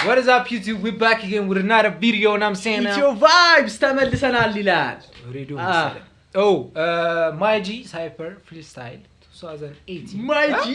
What is up YouTube? We're back again with another video and I'm saying It's your vibes ተመልሰናል ይላል Radio Oh, my G Cypher Freestyle 2018 My G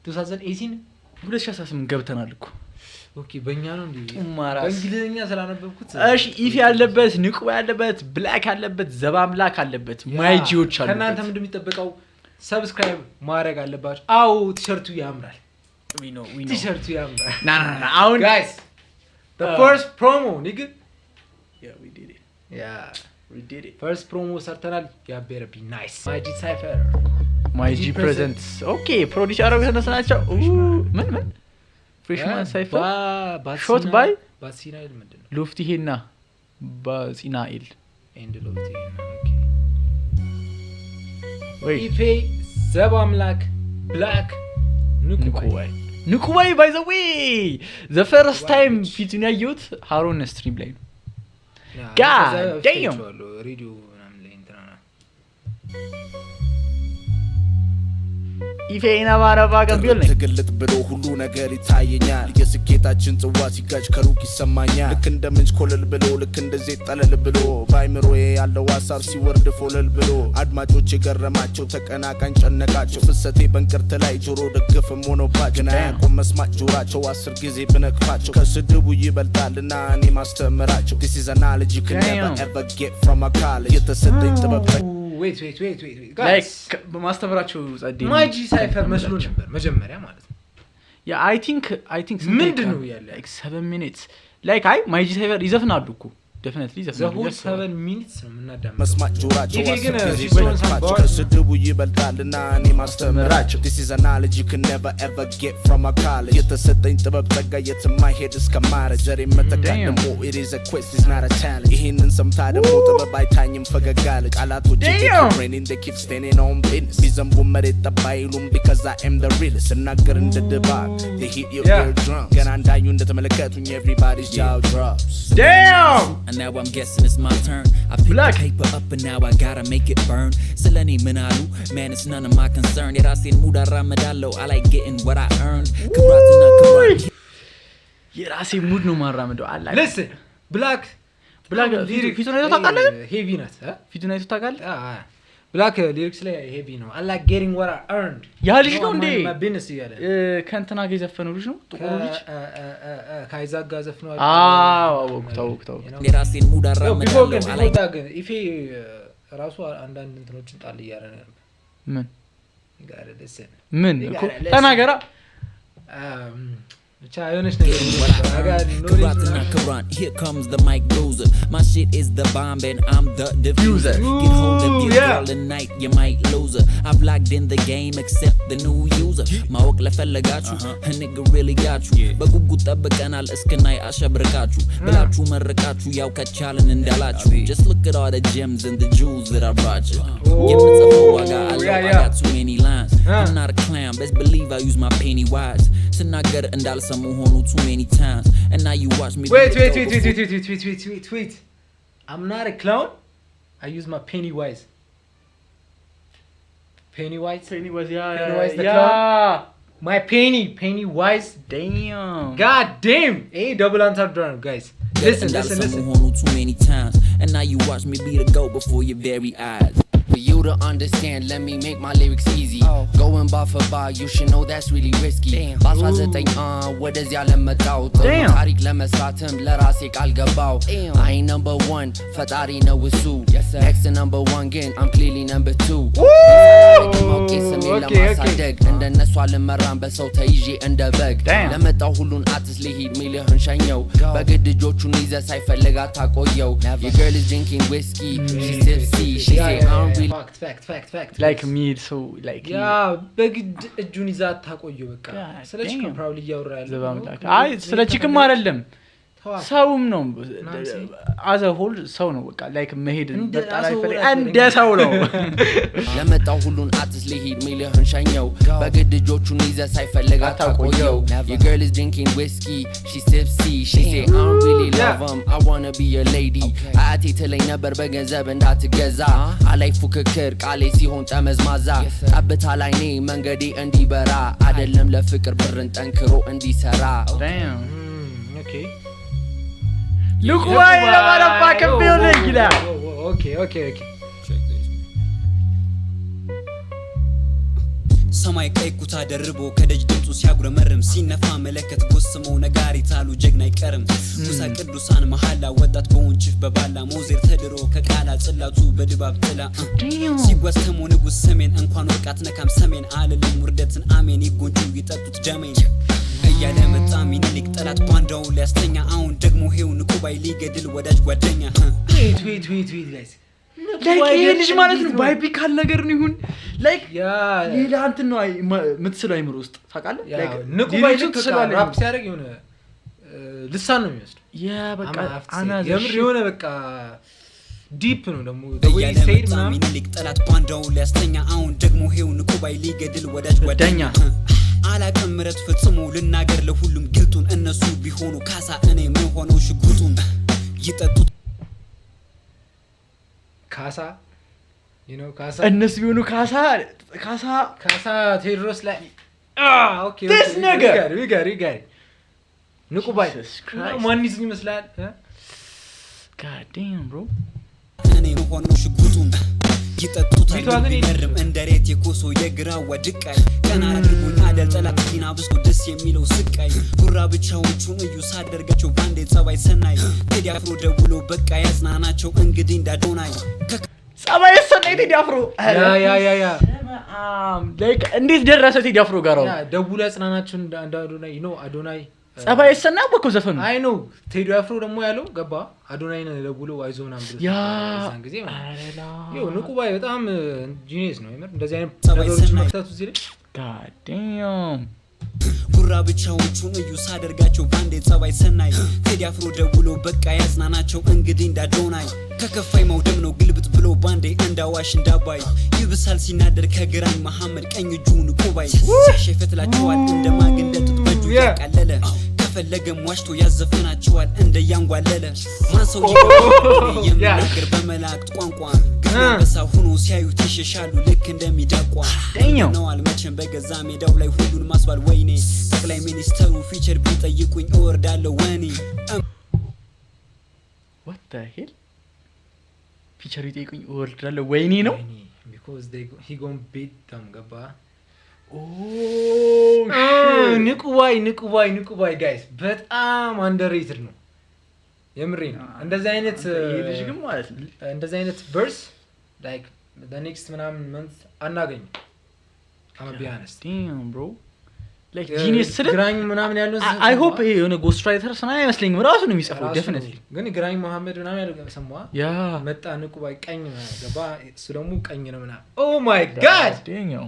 2018 2018 ገብተናል እኮ ኦኬ በእኛ ነው እንዴ በእንግሊዘኛ ስላነበብኩት እሺ ኢፍ ያለበት ንቁ ያለበት ብላክ ያለበት ዘባምላክ አለበት ማይጂዎች አሉበት ከናንተ ምንድነው የሚጠበቀው ሰብስክራይብ ማድረግ አለባችሁ አው ቲሸርቱ ያምራል we know ቲሸርቱ ያምራል no አሁን guys the first promo nigga yeah we did it first promo ሰርተናል ያ better be nice my G Cypher my G presents okay ፕሮዲዩስ ያደረጉት እነሱ ምን freshman Cypher shot by ባሲናይል ምንድነው ሉፍቲሄና ባሲናይል and ሉፍቲሄና okay ኢፌ ዘባምላክ black ንኩባይ by the way the first time ፊቱን ያዩት ሃሮን ስትሪም ላይ ነው god damn ሬዲዮ ምናምን ላይ እንትና ኢፌና ማራባ ጋቢል ነው ተገልጥ ብሎ ሁሉ ነገር ይታየኛል የስኬታችን ጽዋ ሲጋጭ ከሩቅ ይሰማኛል ልክ እንደምንጭ ኮለል ብሎ ልክ እንደዚህ ጠለል ብሎ ባይምሮዬ ያለው ሐሳብ ሲወርድ ፎለል ብሎ አድማጮች የገረማቸው ተቀናቃኝ ጨነቃቸው ፍሰቴ በእንቅርት ላይ ጆሮ ደግፍም ሆኖባቸው ናያቆም መስማት ጆራቸው 10 ጊዜ ብነክፋቸው ከስድቡ ይበልጣልና እኔ ማስተምራቸው this is an analogy you can never ever get from a college የተሰጠኝ ጥበብ wait guys like በማስተምራቸው ጸዴ my G Cypher መስሎ ነበር መጀመሪያ ማለት ነው yeah I think ምንድነው ያለ like 7 minutes like my G Cypher ይዘፍናሉ እኮ definitely the whole 7 minutes ነው ምናዳም መስማት ጆራቸው ከስድቡ ይበልጣልና እኔ ማስተምራቸው this is an analogy you can never ever get from a college የተሰጠኝ ጥበብ ጸጋ የትማይሄድ እስከማረ ዘሬ መተካደሞ it is a quest is not a challenge ይሄንን ሰምታ ደግሞ ጥበብ አይታኝም ፈገጋለ ቃላቶች training they keep standing on business ቢዘንቡ መሬት ጠባይሉም because I am the realest እናገር እንደ ድባብ they hit your eardrum ገና እንዳዩ እንደተመለከቱኝ everybody's jaw drops damn and now I'm guessing it's my turn I picked the paper up and now I gotta make it burn seleni menalu man it's none of my concern yet I seen mood ramadallo I like getting what I earned kubratna kubrat የራሴ ሙድ ነው ማራመደው አላ listen black ፊቱን አይቶ ታውቃለህ heavy ናት ፊቱን አይቶ ታውቃለህ black lyrics ላይ heavy ነው I like getting what I earned ያ ልጅ ነው እንዴ ማቢነስ ይያለ ከንተና ጋር ዘፈነው ልጅ ነው ጥቁሩ ልጅ ካይዛጋ ዘፈነው ታውቁ የራሴን ሙድ አራመዳለሁ I like that if ራሱ አንዳንድ እንትኖችን ጣል ይያለ ምን ጋር listen ምን ተናገራ Chayonesh nigga Quran here comes the mic bruiser my shit is the bomb and I'm the diffuser get hold of this girl tonight you might lose her I've logged in the game except the new user my work ለፈለጋችሁ a nigga really got you በጉጉት ጠብቀናል እስከናይ አሸብርቃችሁ ብላችሁ መረቃችሁ ያው ከቻለን እንዳላችሁ just look at all the gems and the jewels that I brought you የምጽፈው ዋጋ አለው I got too many lines I'm not a clown best believe I use my penny wise ስናገር እንዳልሰሙ ሆኑ too many times and now you watch me wait I'm not a clown I use my Pennywise yeah my Pennywise damn god damn hey double entendre guys listen ሆኑ too many times and now you watch me be the goat before your very eyes For you to understand, let me make my lyrics easy. Going bar for bar, you should know that's really risky. Boss was a thing, what does y'all let me out? Tariq let me start him, let us take al gabao. I ain't number 1, Fatari know it's Sue. Next to number 1 again, I'm clearly number 2. Okay. And then that's why I'm around, but so taiji and the bag. Let me tell hulun artist lihid million shanyo. Bagad the jochu niza cypher lega taco yo. Your girl is drinking whiskey, she's tipsy, she say I'm fact like me so like yeah በግድ እጁን ይዛ ታቆየው በቃ ስለዚህ probably ያወራል ዘባምላክ አይ ስለ ቺክም አይደለም ሰውም ነው as a whole ሰው ነው በቃ like መሄድ በጣም አይፈልግ እንደ ሰው ነው ለመጣው ሁሉን አትስ ሊሂድ ሚሊዮን ሻኛው በግድ እጆቹን ይዘ ሳይፈልግ አታቆየው your girl is drinking whiskey she's tipsy she say I don't really love him I want to be your lady አቲ ተለኝ ነበር በገንዘብ እንዳትገዛ አላይ ፉክክር ቃሌ ሲሆን ጠመዝማዛ አብታ ላይ ነኝ መንገዴ እንዲበራ አይደለም ለፍቅር ብርን ጠንክሮ እንዲሰራ damn Okay. Look why the motherfucking building ይላል Okay. ሰማይ ቀይ ኩታ ደርቦ ከደጅ ድምጹ ሲያጉረመርም ሲነፋ መለከት ጎስመው ነጋሪት አሉ ጀግና አይቀርም ሙሳ ቅዱሳን መሐላ ወጣት በወንጭፍ በባላ ሞዜር ተድሮ ከቃላ ጽላቱ በድባብ ጥላ ሲጓስተሙ ንጉስ ሰሜን እንኳን ወርቃት ነካም ሰሜን አለልም ውርደትን አሜን ይጎንጩ ይጠጡት ደሜን እያለ መጣ ሚኒሊክ ጠላት ባንዳው ሊያስተኛ አሁን ደግሞ ሄው ንቁባይ ሊገድል ወዳጅ ጓደኛ wait guys ይሄ ልጅ ማለት ነው ባይፒካል ነገር ነው ይሁን ላይክ ሌላ እንትን ነው የምትስለው አይምሮ ውስጥ ታውቃለህ ላይክ ንቁባይ ራፕ ሲያደርግ የሆነ ልሳን ነው የሚወስደው በቃ የምር የሆነ በቃ ዲፕ ነው ደግሞ ወይ ሰይድ ሚኒሊክ ጠላት ባንዳው ሊያስተኛ አሁን ደግሞ ሄው ንቁባይ ሊገድል ወዳጅ ጓደኛ አላቀም ምረት ፈጽሞ ልናገር ለሁሉም ግልጡን እነሱ ቢሆኑ ካሳ እኔ ምን ሆነው ሽጉጡን ይጠጡት ካሳ ካሳ እነሱ ቢሆኑ ካሳ ቴዎድሮስ ላይ okay this nigga we got ንቁባይ ማንይዝ ይመስላል god damn bro እኔ ምን ሆነው ሽጉጡን ይጠጡታል ቢገርም እንደሬት የኮሶ የግራዋ ድቃይ ቀና አድርጎኝ አደል ጠላት ዲና ብሶ ደስ የሚለው ስቃይ ጉራ ብቻዎቹን እዩ ሳደርጋቸው ባንዴ ጸባይ ሰናይ ቴዲ አፍሮ ደውሎ በቃ ያዝናናቸው እንግዲህ እንዳዶናይ ጸባይ ሰናይ ቴዲ አፍሮ ያ ላይክ እንዴት ደረሰ ቴዲ አፍሮ ጋር ነው ደውሎ ያዝናናቸው እንዳዶናይ አዶናይ ጸባይ ሰናይ በኮ ዘፈኑ አይ ኖ ቴዲ አፍሮ ደግሞ ያለው ገባ አዶናይን ደውሎ አይዞና ብሎ ያን ጊዜ ንቁባይ በጣም ጂኒየስ ነው የምር እንደዚህ አይነት ነገሮች መፍታቱ እዚህ ላይ god damn ጉራ ብቻዎቹን እዩ ሳደርጋቸው ባንዴ ጸባይ ሰናይ ቴዲ አፍሮ ደውሎ በቃ ያዝናናቸው እንግዲህ እንዳዶናይ ከከፋይ መውደም ነው ግልብጥ ብሎ ባንዴ እንዳዋሽ እንዳባይ ይብሳል ሲናደር ከግራኝ መሐመድ ቀኝ እጁ ንቁባይ ሸፈትላቸዋል እንደማግንደቱት በጁ ያቃለለ ከፈለገም ዋሽቶ ያዘፈናቸዋል እንደያንጓለለ ማን ሰው የሚናገር በመላእክት ቋንቋ ግንበሳ ሆኖ ሲያዩት ይሸሻሉ ልክ እንደሚዳቋ ነው አልመቸም በገዛ ሜዳው ላይ ሁሉን ማስባል ወይኔ ጠቅላይ ሚኒስተሩ ፊቸር ቢጠይቁኝ እወርዳለሁ ወኔ what the hell ፊቸር ቢጠይቁኝ እወርዳለሁ ወይኔ ነው because he going beat them ገባ ንቁባይ ጋይስ በጣም አንደርሬትድ ነው የምሬን እንደዚህ አይነት ልጅ ግን ማለት እንደዚህ አይነት verse like the next month አናገኝም I'm be honest damn bro like genius ስለ ግራኝ ምናምን ያለው I hope ይሄ የሆነ ጎስት ራይተር ሰና አይመስለኝም ራሱ ነው የሚጽፈው definitely ግን ግራኝ መሐመድ ምናምን ያለው ሰማዋ ያ መጣ ንቁባይ ቀኝ ገባ እሱ ደግሞ ቀኝ ነው ምናምን oh my god damn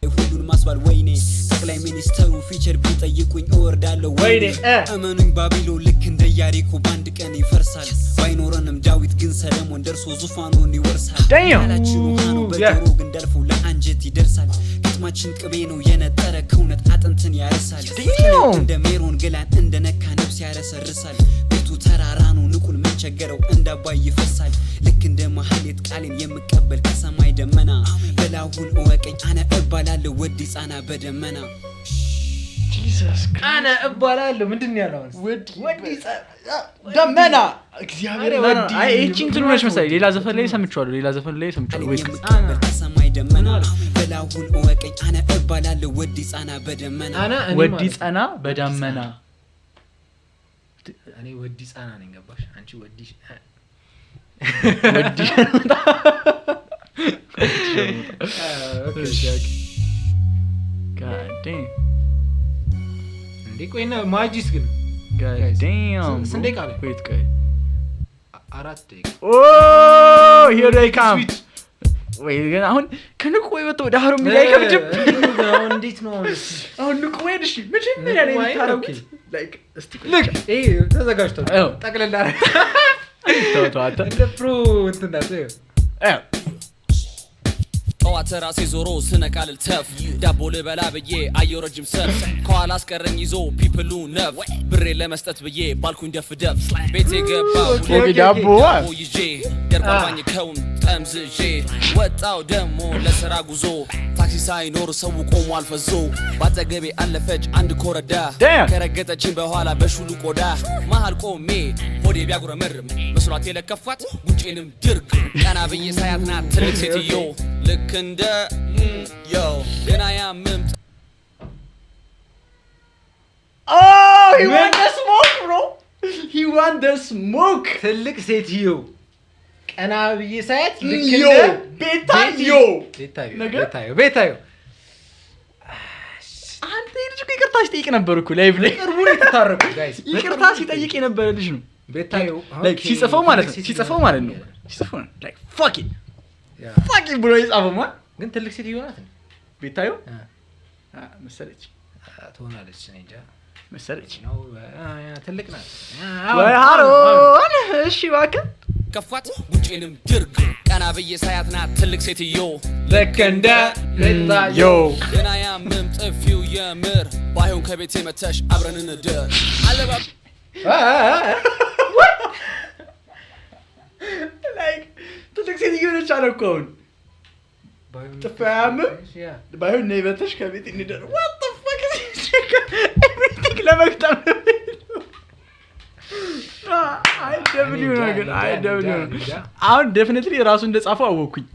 ሁሉን ማስባል ወይኔ ጠቅላይ ሚኒስተሩ ፊቸር ቢጠይቁኝ እወርዳለሁ ወይኔ እመኑኝ ባቢሎን ልክ እንደ ያሪኮ ባንድ ቀን ይፈርሳል ባይኖረንም ዳዊት ግን ሰለሞን ደርሶ ዙፋኑን ይወርሳል ያላችሁ ሃኖ በጆሮ ግን ደርፎ ለአንጀት ይደርሳል ግጥማችን ቅቤ ነው የነጠረ ከውነት አጥንትን ያርሳል እንደ ሜሮን ገላን እንደ ነካ ነፍስ ያረሰርሳል ቤቱ ተራራ ነው ንቁል ምን ቸገረው እንዳባይ ይፈሳል ልክ እንደ ማህሌት ቃልን የምቀበል ከሰማይ ደመና በላሁን ወቀኝ አነ እባላለሁ ወዲ ጻና በደመና Jesus አነ እባላለሁ ምንድን ያለው ወዲ ደመና እግዚአብሔር ወዲ አይ እቺን ትሉነሽ መሰለኝ ሌላ ዘፈን ላይ ሰምቻለሁ ወይ ከሰማይ ደመና በላሁን ወቀኝ አነ እባላለሁ ወዲ ጻና በደመና ወዲ ጻና በደመና እኔ ወዲ ጻና ነኝ ገባሽ አንቺ ወዲ god damn ቆይና ማጂስ ግን god damn ስንዴ ቃል wait guys 4 ደቂቃ oh here they come wait ግን አሁን ከንቁ ወይወጣው ዳሩ ሚላይ ከብድብ አሁን እንዴት ነው አሁን ንቁ ወይድሽ መጀመሪያ ላይ ታረኩት like look ተዘጋጅተው ጠቅለል አረ ተውቷታ እንደ ፕሮ እንትናት ጠዋት ራሴ ዞሮ ስነቃልል ተፍ ዳቦ ልበላ ብዬ አየሁ ረጅም ሰልፍ ከኋላ አስቀረኝ ይዞ ፒፕሉ ነፍ ብሬ ለመስጠት ብዬ ባልኩኝ ደፍ ቤቴ ገባሁ ዳቦ ይዤ ደርባኝ ከውን ጠምዝዤ ወጣው ደሞ ለስራ ጉዞ ታክሲ ሳይኖር ሰው ቆሟል ፈዞ ባጠገቤ አለፈች አንድ ኮረዳ ከረገጠችኝ በኋላ በሹሉ ቆዳ መሃል ቆሜ ሆዴ ቢያጉረመርም መስሏት የለከፋት ጉንጬንም ድርግ ቀና ብዬ ሳያት ናት ትልቅ ሴትዮ ልክ እንደ ገና ያምም Oh, he want the smoke, bro. He want the smoke. ትልቅ ሴትዮ ቀና ብዬ ሳያት ልክ እንደ ቤታዮ አንተ ልጅ እኮ ይቅርታ ሲጠይቅ ነበር እኮ ላይቭ ላይ ቅርቡ ነው የተታረቁት ጋይስ ይቅርታ ሲጠይቅ የነበረ ልጅ ነው ቤታዮ ላይክ ሲጽፈው ማለት ነው ላይክ fuck it ብሎ ይጻፈው ማለት ግን ትልቅ ሴትዮ ናት ቤታዮ መሰለች ትሆናለች እኔ እንጃ መሰለች ነው ትልቅ ናት ወይ ሃሮን እሺ እባክህ ከፋት ጉንጬንም ድርግ ቀና ብዬ ሳያት ናት ትልቅ ሴትዮ ልክ እንደ ቤታዮ ገና ያምም ጥፊው የምር ባይሆን ከቤቴ መተሽ አብረን እንደር አለባ ላይክ ትልቅ ሴትዮ ነች አለ እኮ አሁን ጥፋያም ባይሆን ነይ በተሽ ከቤት እንደር what the fuck is this everything ለመግጠም አይ ደብሊው ነገር አይ ደብሊው አሁን ዴፊኒትሊ ራሱ እንደጻፈው አወኩኝ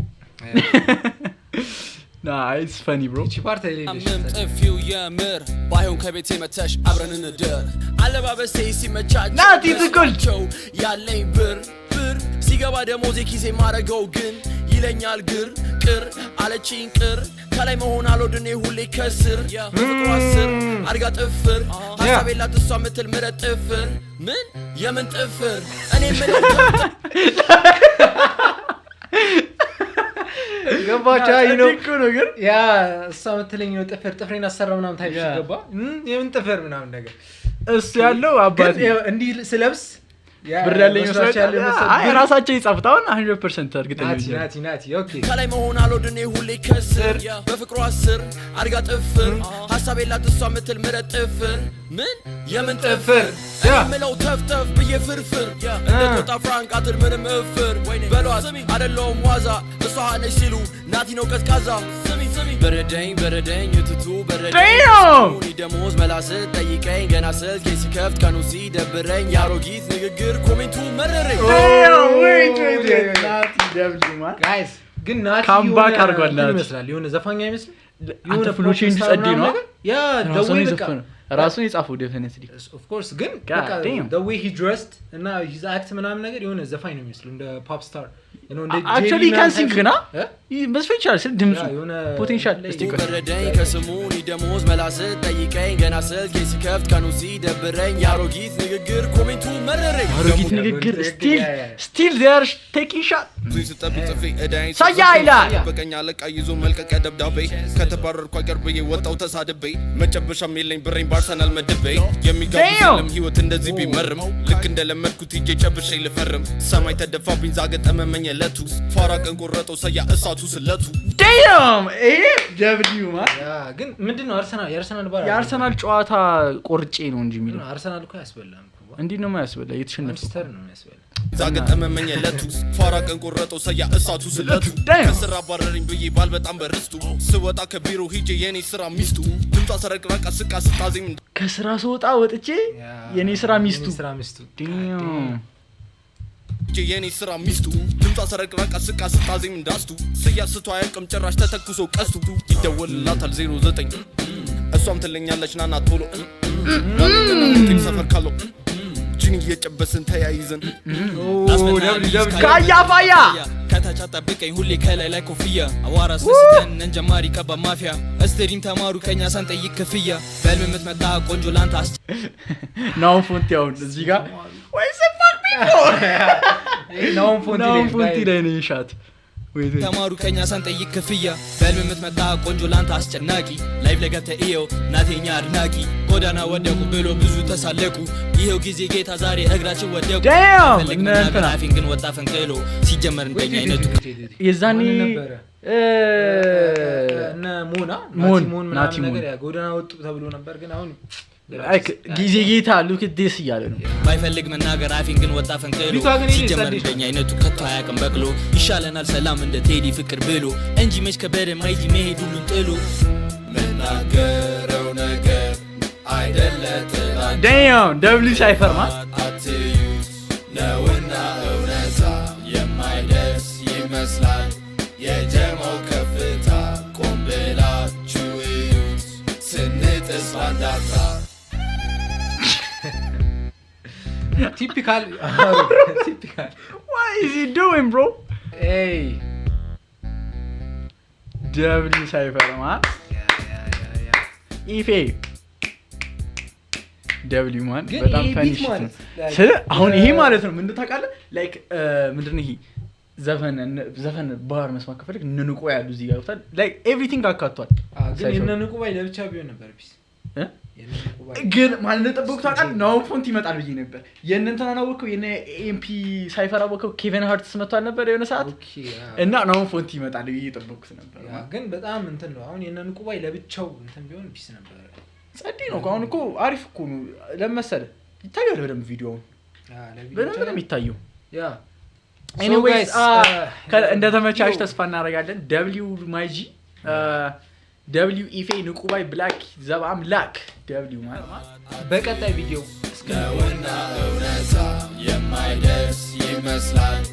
ናይስ ፈኒ ብሮ እቺ ፓርት አይለኝም ጥፊው የምር ባይሆን ከቤቴ መተሽ አብረን እንደር አለባበሴ ሲመቻቸው ናቲ ትቆልቸው ያለኝ ብር ሲገባ ደሞዜ ኪሴ ማረገው ግን ይለኛል ግር ቅር አለችኝ ቅር ከላይ መሆን አልወድኔ ሁሌ ከስር ፍቅሯ ስር አድጋ ጥፍር ሀሳብ የላት እሷ ምትል ምረት ጥፍር ምን የምን ጥፍር እኔ ምን ገባቻ ነው ነገር ያ እሷ ምትለኝ ነው ጥፍሬን አሰራ ምናምን ታይሽ ገባ የምን ጥፍር ምናምን ነገር እሱ ያለው አባቴ እንዲህ ስለብስ ብር ያለኝ መስላችኋል አይ ራሳቸው ይጻፍታውን 100% እርግጠኛ ነኝ ናቲ ኦኬ ከላይ መሆን አልወድኔ ሁሌ ከስር በፍቅሯ ስር አድጋ ጥፍር ሀሳብ የላት እሷ ምትል ምረት ጥፍር ምን የምን ጥፍር እምለው ተፍተፍ ብዬ ፍርፍር እንደጦጣ ፍራንክ አትል ምንም እፍር በሏት አይደለውም ዋዛ እሷ ነች ሲሉ ናቲ ነው ቀዝቃዛ በረደኝ እትቱ በረደኝ ደሞዝ መላስ ጠይቀኝ ገና ስልኬ ሲከፍት ቀኑ ሲደብረኝ የአሮጊት ንግግር ኮሜንቱ መረረኝ wait ናቲ ደብሊው ማን ጋይስ ግን ናቲ ካምባክ አርጓል ናቲ ይመስላል የሆነ ዘፋኛ ይመስል የሆነ ፍሎቼን ጸዲ ነው ያ ደውይ በቃ ራሱን የጻፈው ዴፊኒትሊ ኦፍ ኮርስ ግን በቃ the way he dressed እና his act ምናምን ነገር የሆነ ዘፋኝ ነው የሚመስለው እንደ ፖፕ ስታር actually can sing ግና መስፈን ይችላል ስል ድምፁ ፖቴንሻል በረደኝ ከስሙኒ ደሞዝ መላስ ጠይቀኝ ገና ስልኬ ሲከፍት ቀኑ ሲደብረኝ የአሮጊት ንግግር ኮሜንቱ መረረኝ አሮጊት ንግግር still they are taking shot ሳያ ይላል በቀኛ ለቃ ይዞ መልቀቂያ ደብዳቤ ከተባረርኩ አቀርብዬ ወጣው ተሳድቤ መጨበሻም የለኝ ብሬን ባርሰናል መድቤ የሚጋብዝልም ህይወት እንደዚህ ቢመርም ልክ እንደለመድኩት ሂጄ ጨብሼ ልፈርም ሰማይ ተደፋብኝ ዛገጠመመኝ ለቱ ፋራ ቀን ቆረጠው ሰያ እሳቱ ስለቱ damn ደብሊው ማ ግን ምንድነው የአርሰናል ጨዋታ ቆርጬ ነው እንጂ የሚለው አርሰናል እኮ ያስበላም እንዴ ነው የማያስበላ የተሸነፈው ነው የሚያስበላ ዛገጠመመኝ ለቱ ፋራ ቀን ቆረጠው ሰያ እሳቱ ስለቱ ከስራ ባረረኝ ብዬ ባል በጣም በርስቱ ስወጣ ከቢሮ ሂጄ የኔ ስራ ሚስቱ ድምጧ ሰረቅራቃ ስቃ ስታዜም ከስራ ስወጣ ወጥቼ የኔ ስራ ሚስቱ damn የኔ ስራ ሚስቱ ድምጧ ሰረቅራቃ ስቃ ስታዜም እንዳስቱ ስያስቷ አያውቅም ጭራሽ ተተኩሶ ቀስቱ ይደወልላታል 09 እሷም ትለኛለች ናና ቶሎ ቲም ሰፈር ካለው ጂኒ እየጨበስን ተያይዘን ካያፋያ ከታች አጠብቀኝ ሁሌ ከላይ ላይ ኮፍያ አዋራ ስስተን እንጀማሪ ቀባ ማፊያ እስቴዲም ተማሩ ከኛ ሳንጠይቅ ክፍያ በልም የምትመጣ ቆንጆ ላንተ ናው ፎንቲያውን እዚህ ጋር ወይ ሰፋክ ቢፎ ናው ፎንቲ ላይ ነው ሻት ተማሩ ከኛ ሳንጠይቅ ክፍያ በልም የምትመጣ ቆንጆ ላንተ አስጨናቂ ላይቭ ለገብተ ኢዮ ናቴኛ አድናቂ ጎዳና ወደቁ ብሎ ብዙ ተሳለቁ ይሄው ጊዜ ጌታ ዛሬ እግራችን ወደቁ ለናፊን ግን ወጣ ፈንቅሎ ሲጀመር እንደኛ አይነቱ የዛኔ እና ሞና ናቲ ሞን ነገር ያ ጎዳና ወጡ ተብሎ ነበር ግን አሁን ላይክ ጊዜ ጌታ ሉክ ዲስ እያለ ነው ባይፈልግ መናገር አፊን ግን ወጣ ፈንቅሎ ሲጀመር እንደኛ አይነቱ ከቶ አያውቅም በቅሎ ይሻለናል ሰላም እንደ ቴዲ ፍቅር ብሎ እንጂ መች ከበደ ማይዚ መሄድ ሁሉን ጥሎ መናገረው ነገር አይደለ damn ደብሊ ሳይፈር አትዩት ነውና እውነታ የማይደርስ ይመስላል የጀማው ከፍታ ቆም ብላችሁ እዩት ስንጥስ ባንዳታ typical what is he doing bro hey ደብሊ ሳይፈር ኢፌ ደብሊ ማን በጣም ፈኒሽ ነው ስለ አሁን ይሄ ማለት ነው ምን ታውቃለህ ላይክ ምንድነው ይሄ ዘፈን ባር መስማት ከፈለክ ንንቆ ያሉ እዚህ ጋር ታል ላይክ ኤቭሪቲንግ አካቷል ግን የነንቆ ባይ ለብቻ ቢሆን ነበር ቢስ ግን ማለት ነው ጠብቁ ታውቃለህ ነው ፎንት ይመጣል ብዬ ነበር የእንትና ነው ወከው የነ ኤምፒ ሳይፈራ ወከው ኬቨን ሃርትስ መጥቷል ነበር የሆነ ሰዓት እና ነው ፎንት ይመጣል ብዬ ጠብቁት ነበር ግን በጣም እንትን ነው አሁን የነንቆ ባይ ለብቻው እንትን ቢሆን ቢስ ነበር ጸዲ ነው አሁን እኮ አሪፍ እኮ ነው ለምሳሌ ይታያል በደንብ ቪዲዮውን በደንብ ነው የሚታየው ያ anyways እንደተመቻች ተስፋ እናደርጋለን w ማይጂ w ኢፌ ንቁባይ ብላክ ዘባም ላክ w ማለት በቀጣይ ቪዲዮ እስከ ወና እውነታ የማይደርስ ይመስላል